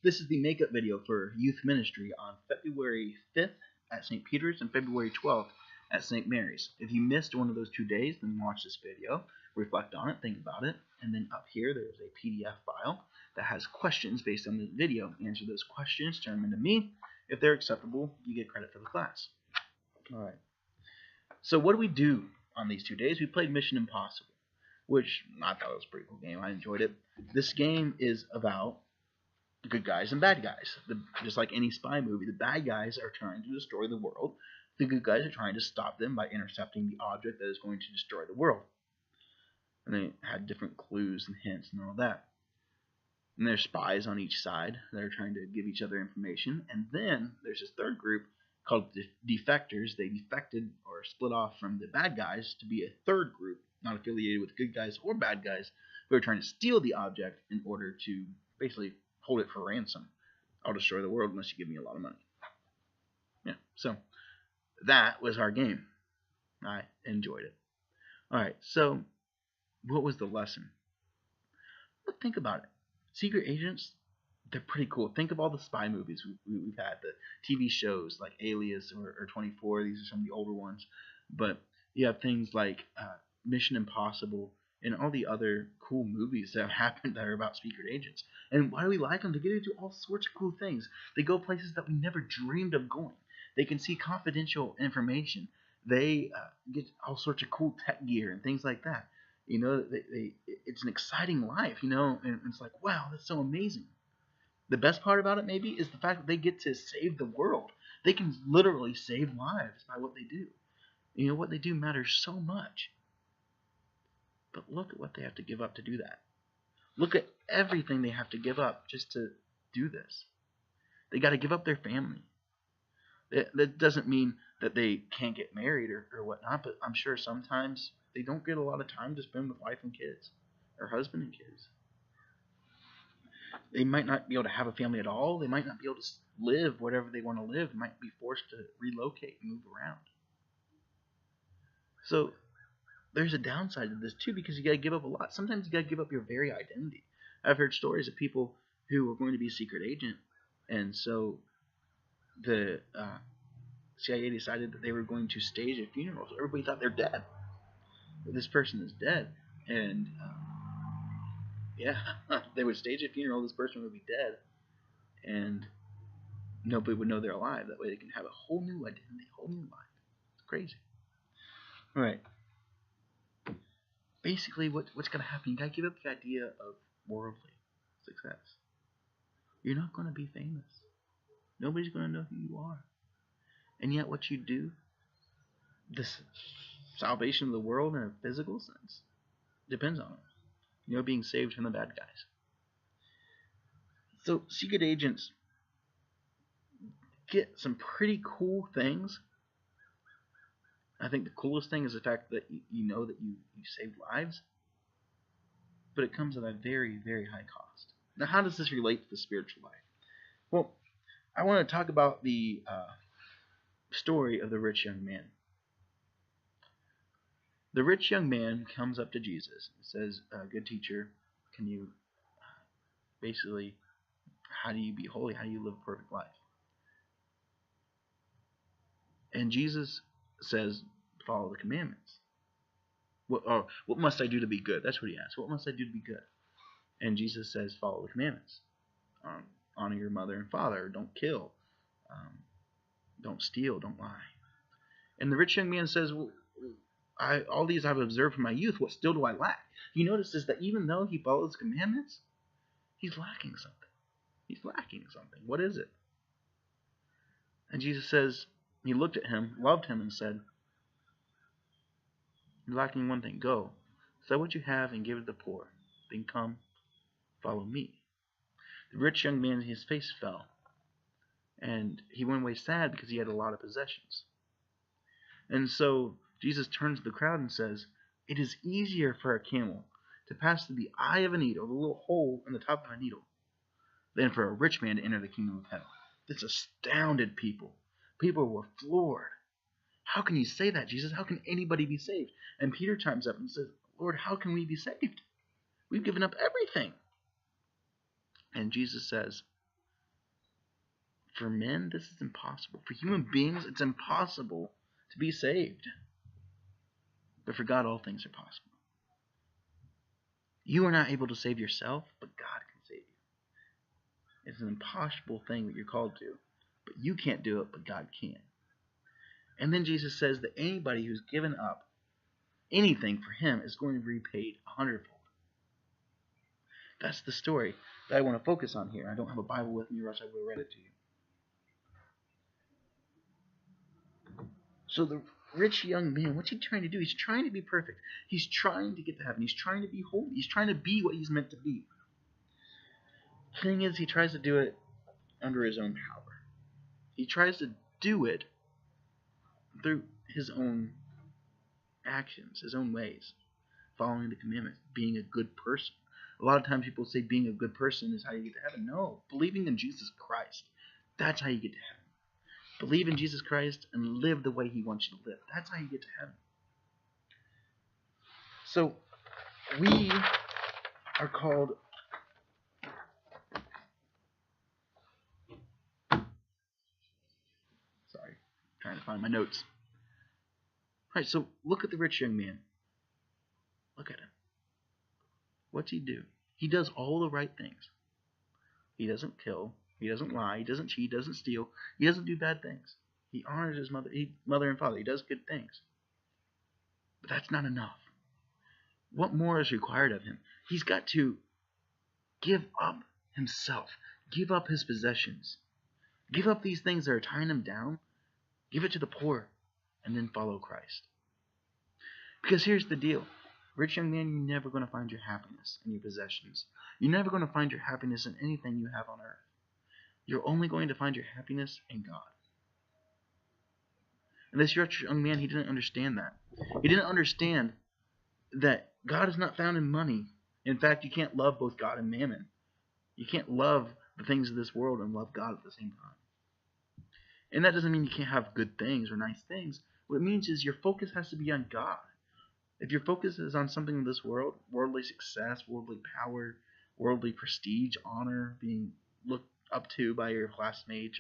This is the makeup video for youth ministry on February 5th at St. Peter's and February 12th at St. Mary's. If you missed one of those 2 days, then watch this video, reflect on it, think about it, and then up here there is a PDF file that has questions based on the video. Answer those questions, turn them into me. If they're acceptable, you get credit for the class. All right. So what do we do on these 2 days? We played Mission Impossible, which I thought was a pretty cool game. I enjoyed it. This game is about good guys and bad guys. Just like any spy movie, the bad guys are trying to destroy the world. The good guys are trying to stop them by intercepting the object that is going to destroy the world. And they had different clues and hints and all that. And there's spies on each side that are trying to give each other information. And then there's this third group called defectors. They defected or split off from the bad guys to be a third group, not affiliated with good guys or bad guys, who are trying to steal the object in order to basically hold it for ransom. I'll destroy the world unless you give me a lot of money. Yeah, so that was our game. I enjoyed it. Alright, so what was the lesson? Well, think about it. Secret agents, they're pretty cool. Think of all the spy movies we've had, the TV shows like Alias or 24. These are some of the older ones. But you have things like Mission Impossible and all the other cool movies that have happened that are about secret agents. And why do we like them? They get into all sorts of cool things. They go places that we never dreamed of going. They can see confidential information. They get all sorts of cool tech gear and things like that. You know, it's an exciting life, you know, and it's like, wow, that's so amazing. The best part about it maybe is the fact that they get to save the world. They can literally save lives by what they do. You know, what they do matters so much. But look at what they have to give up to do that. Look at everything they have to give up just to do this. They got to give up their family. That doesn't mean that they can't get married or whatnot, but I'm sure sometimes they don't get a lot of time to spend with wife and kids, or husband and kids. They might not be able to have a family at all. They might not be able to live whatever they want to live. They might be forced to relocate and move around. So there's a downside to this too, because you got to give up a lot. Sometimes you got to give up your very identity. I've heard stories of people who were going to be a secret agent, and so the CIA decided that they were going to stage a funeral. So everybody thought they're dead. This person is dead, and yeah, they would stage a funeral. This person would be dead, and nobody would know they're alive. That way, they can have a whole new identity, a whole new life. It's crazy. All right. Basically, what's going to happen? You got to give up the idea of worldly success. You're not going to be famous. Nobody's going to know who you are. And yet, what you do, this salvation of the world in a physical sense, depends on it. You know, being saved from the bad guys. So, secret agents get some pretty cool things. I think the coolest thing is the fact that you know that you saved lives, but it comes at a very, very high cost. Now, how does this relate to the spiritual life? Well, I want to talk about the story of the rich young man. The rich young man comes up to Jesus and says, good teacher, can you basically, how do you be holy? How do you live a perfect life? And Jesus says, follow the commandments. What must I do to be good? That's what he asks. What must I do to be good? And Jesus says, follow the commandments. Honor your mother and father. Don't kill. Don't steal. Don't lie. And the rich young man says, well, all these I've observed from my youth. What still do I lack? He notices that even though he follows commandments, he's lacking something. He's lacking something. What is it? And Jesus says, he looked at him, loved him, and said, you're lacking one thing. Go, sell what you have and give it to the poor. Then come, follow me. The rich young man, his face fell, and he went away sad because he had a lot of possessions. And so Jesus turns to the crowd and says, it is easier for a camel to pass through the eye of a needle, the little hole in the top of a needle, than for a rich man to enter the kingdom of heaven. This astounded people. People were floored. How can you say that, Jesus? How can anybody be saved? And Peter chimes up and says, Lord, how can we be saved? We've given up everything. And Jesus says, For men, this is impossible. For human beings, it's impossible to be saved. But for God, all things are possible. You are not able to save yourself, but God can save you. It's an impossible thing that you're called to. But you can't do it, but God can. And then Jesus says that anybody who's given up anything for him is going to be repaid 100-fold. That's the story that I want to focus on here. I don't have a Bible with me, or else I would have read it to you. So the rich young man, what's he trying to do? He's trying to be perfect. He's trying to get to heaven. He's trying to be holy. He's trying to be what he's meant to be. The thing is, he tries to do it under his own power. He tries to do it through his own actions, his own ways, following the commandments, being a good person. A lot of times people say being a good person is how you get to heaven. No, believing in Jesus Christ, that's how you get to heaven. Believe in Jesus Christ and live the way he wants you to live. That's how you get to heaven. So, we are called trying to find my notes. Alright, so look at the rich young man. Look at him. What's he do? He does all the right things. He doesn't kill. He doesn't lie. He doesn't cheat. He doesn't steal. He doesn't do bad things. He honors his mother and father. He does good things. But that's not enough. What more is required of him? He's got to give up himself. Give up his possessions. Give up these things that are tying him down. Give it to the poor. And then follow Christ. Because here's the deal. Rich young man, you're never going to find your happiness in your possessions. You're never going to find your happiness in anything you have on earth. You're only going to find your happiness in God. And this rich young man, he didn't understand that. He didn't understand that God is not found in money. In fact, you can't love both God and mammon. You can't love the things of this world and love God at the same time. And that doesn't mean you can't have good things or nice things. What it means is your focus has to be on God. If your focus is on something in this world, worldly success, worldly power, worldly prestige, honor, being looked up to by your classmates,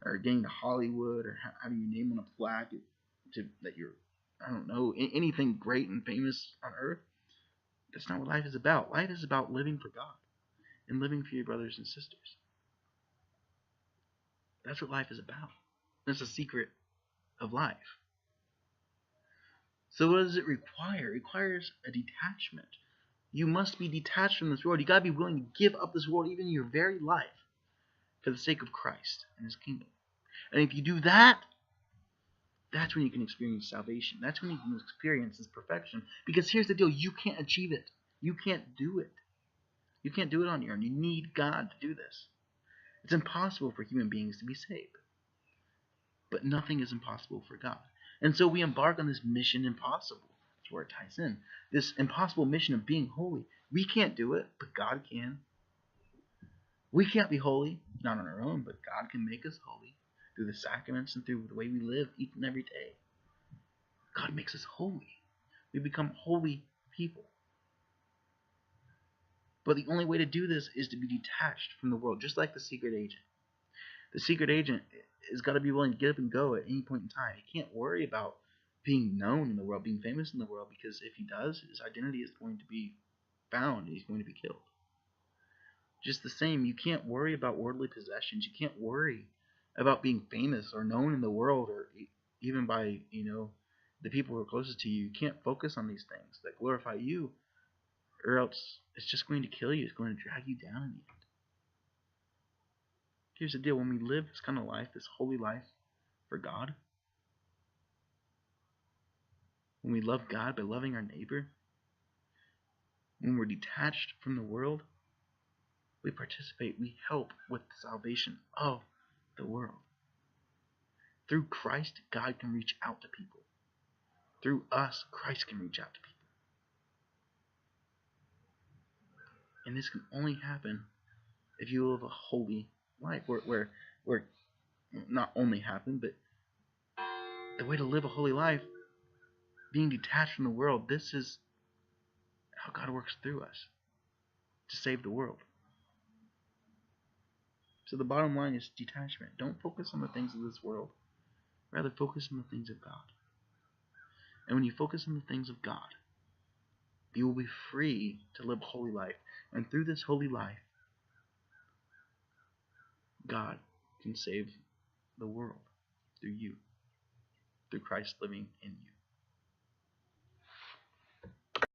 or getting to Hollywood, or having your name on a plaque that you're, I don't know, anything great and famous on earth, that's not what life is about. Life is about living for God and living for your brothers and sisters. That's what life is about. That's the secret of life. So what does it require? It requires a detachment. You must be detached from this world. You got to be willing to give up this world, even your very life, for the sake of Christ and his kingdom. And if you do that, that's when you can experience salvation. That's when you can experience his perfection. Because here's the deal. You can't achieve it. You can't do it. You can't do it on your own. You need God to do this. It's impossible for human beings to be saved. But nothing is impossible for God. And so we embark on this mission impossible. That's where it ties in. This impossible mission of being holy. We can't do it, but God can. We can't be holy, not on our own, but God can make us holy through the sacraments and through the way we live each and every day. God makes us holy. We become holy people. But the only way to do this is to be detached from the world, just like the secret agent. The secret agent has got to be willing to get up and go at any point in time. He can't worry about being known in the world, being famous in the world, because if he does, his identity is going to be found and he's going to be killed. Just the same, you can't worry about worldly possessions. You can't worry about being famous or known in the world, or even by, the people who are closest to you. You can't focus on these things that glorify you, or else it's just going to kill you. It's going to drag you down in the end. Here's the deal. When we live this kind of life, this holy life for God, when we love God by loving our neighbor, when we're detached from the world, we participate, we help with the salvation of the world. Through Christ, God can reach out to people. Through us, Christ can reach out to people. And this can only happen if you live a holy life, where not only happen, but the way to live a holy life, being detached from the world, this is how God works through us to save the world. So the bottom line is detachment. Don't focus on the things of this world. Rather, focus on the things of God. And when you focus on the things of God, you will be free to live a holy life. And through this holy life, God can save the world through you, through Christ living in you.